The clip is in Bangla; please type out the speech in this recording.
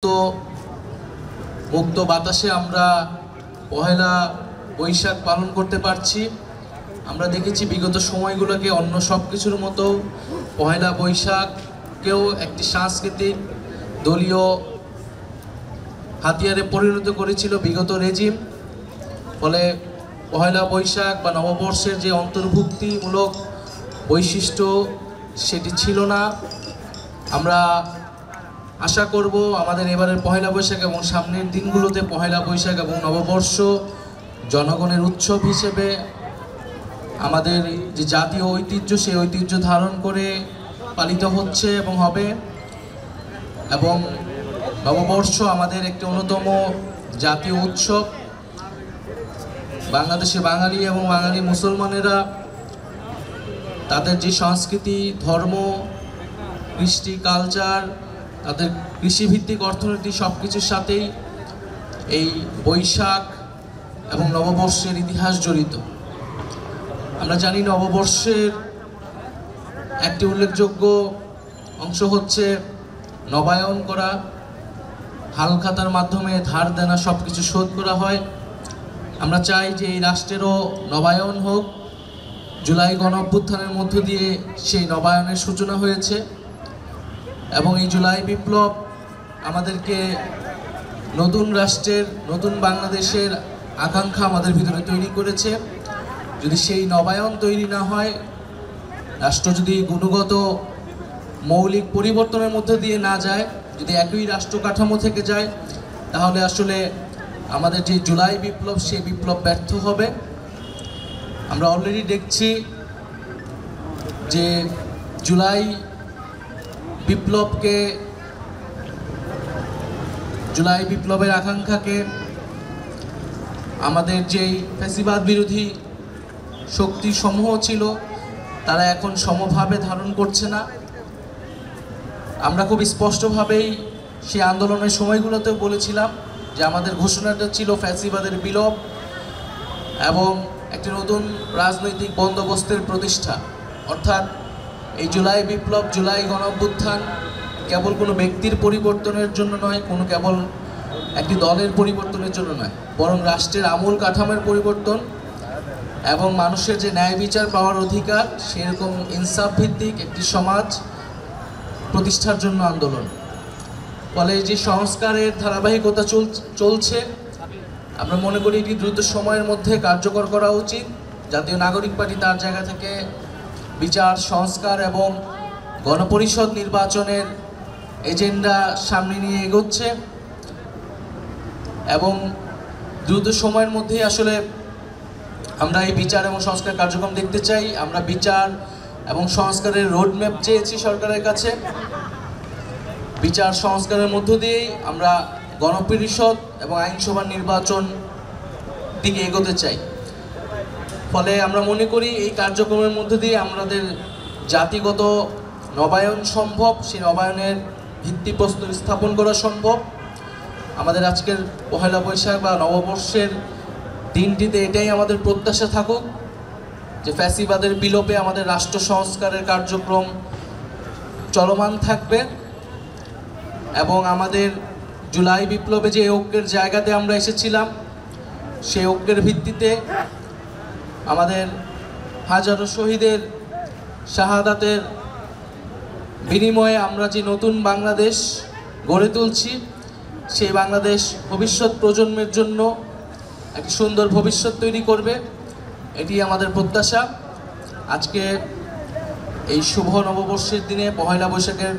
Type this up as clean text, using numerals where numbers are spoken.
তো মুক্ত বাতাসে আমরা পহেলা বৈশাখ পালন করতে পারছি। আমরা দেখেছি বিগত সময়গুলোকে অন্য সব কিছুর মতো পহেলা বৈশাখকেও একটি সাংস্কৃতিক দলীয় হাতিয়ারে পরিণত করেছিল বিগত রেজিম। ফলে পহেলা বৈশাখ বা নববর্ষের যে অন্তর্ভুক্তিমূলক বৈশিষ্ট্য সেটি ছিল না। আমরা আশা করব আমাদের এবারের পহেলা বৈশাখ এবং সামনের দিনগুলোতে পহেলা বৈশাখ এবং নববর্ষ জনগণের উৎসব হিসেবে আমাদের যে জাতীয় ঐতিহ্য সেই ঐতিহ্য ধারণ করে পালিত হচ্ছে এবং হবে। এবং নববর্ষ আমাদের একটি অন্যতম জাতীয় উৎসব। বাংলাদেশে বাঙালি এবং বাঙালি মুসলমানেরা তাদের যে সংস্কৃতি, ধর্ম, কৃষ্টি, কালচার, তাদের কৃষিভিত্তিক অর্থনীতি সব কিছুর সাথেই এই বৈশাখ এবং নববর্ষের ইতিহাস জড়িত। আমরা জানি নববর্ষের একটি উল্লেখযোগ্য অংশ হচ্ছে নবায়ন করা। হালখাতার মাধ্যমে ধার দেনা সব কিছু শোধ করা হয়। আমরা চাই যে এই রাষ্ট্রেরও নবায়ন হোক। জুলাই গণঅভ্যুত্থানের মধ্য দিয়ে সেই নবায়নের সূচনা হয়েছে এবং এই জুলাই বিপ্লব আমাদেরকে নতুন রাষ্ট্রের, নতুন বাংলাদেশের আকাঙ্ক্ষা আমাদের ভিতরে তৈরি করেছে। যদি সেই নবায়ন তৈরি না হয়, রাষ্ট্র যদি গুণগত মৌলিক পরিবর্তনের মধ্যে দিয়ে না যায়, যদি একই রাষ্ট্র কাঠামো থেকে যায়, তাহলে আসলে আমাদের যে জুলাই বিপ্লব সেই বিপ্লব ব্যর্থ হবে। আমরা অলরেডি দেখছি যে জুলাই বিপ্লবের আকাঙ্ক্ষাকে আমাদের যেই ফ্যাসিবাদ বিরোধী শক্তি সমূহ ছিল তারা এখন সমভাবে ধারণ করছে না। আমরা খুব স্পষ্টভাবেই সেই আন্দোলনের সময়গুলোতেও বলেছিলাম যে আমাদের ঘোষণাটা ছিল ফ্যাসিবাদের বিলোপ এবং একটি নতুন রাজনৈতিক বন্দোবস্তের প্রতিষ্ঠা। অর্থাৎ এই জুলাই বিপ্লব, জুলাই গণঅভ্যুত্থান কেবল কোনো ব্যক্তির পরিবর্তনের জন্য নয়, কোনো কেবল একটি দলের পরিবর্তনের জন্য নয়, বরং রাষ্ট্রের আমূল কাঠামোর পরিবর্তন এবং মানুষের যে ন্যায় বিচার পাওয়ার অধিকার, সেরকম ইনসাফ ভিত্তিক একটি সমাজ প্রতিষ্ঠার জন্য আন্দোলন। ফলে যে সংস্কারের ধারাবাহিকতা চলছে, আমরা মনে করি এটি দ্রুত সময়ের মধ্যে কার্যকর করা উচিত। জাতীয় নাগরিক পার্টি তার জায়গা থেকে বিচার, সংস্কার এবং গণপরিষদ নির্বাচনের এজেন্ডা সামনে নিয়ে এগোচ্ছে এবং দ্রুত সময়ের মধ্যেই আসলে আমরা এই বিচার এবং সংস্কার কার্যক্রম দেখতে চাই। আমরা বিচার এবং সংস্কারের রোডম্যাপ চেয়েছি সরকারের কাছে। বিচার সংস্কারের মধ্য দিয়েই আমরা গণপরিষদ এবং আইনসভার নির্বাচন দিকে এগোতে চাই। ফলে আমরা মনে করি এই কার্যক্রমের মধ্য দিয়ে আমাদের জাতিগত নবায়ন সম্ভব, সেই নবায়নের ভিত্তিপ্রস্তর স্থাপন করা সম্ভব। আমাদের আজকের পহেলা বৈশাখ বা নববর্ষের দিনটিতে এটাই আমাদের প্রত্যাশা থাকুক যে ফ্যাসিবাদের বিলোপে আমাদের রাষ্ট্র সংস্কারের কার্যক্রম চলমান থাকবে এবং আমাদের জুলাই বিপ্লবে যে ঐক্যের জায়গাতে আমরা এসেছিলাম সেই ঐক্যের ভিত্তিতে আমাদের হাজারো শহীদের শাহাদাতের বিনিময়ে আমরা যে নতুন বাংলাদেশ গড়ে তুলছি, সেই বাংলাদেশ ভবিষ্যৎ প্রজন্মের জন্য একটি সুন্দর ভবিষ্যৎ তৈরি করবে, এটি আমাদের প্রত্যাশা। আজকে এই শুভ নববর্ষের দিনে, পহেলা বৈশাখের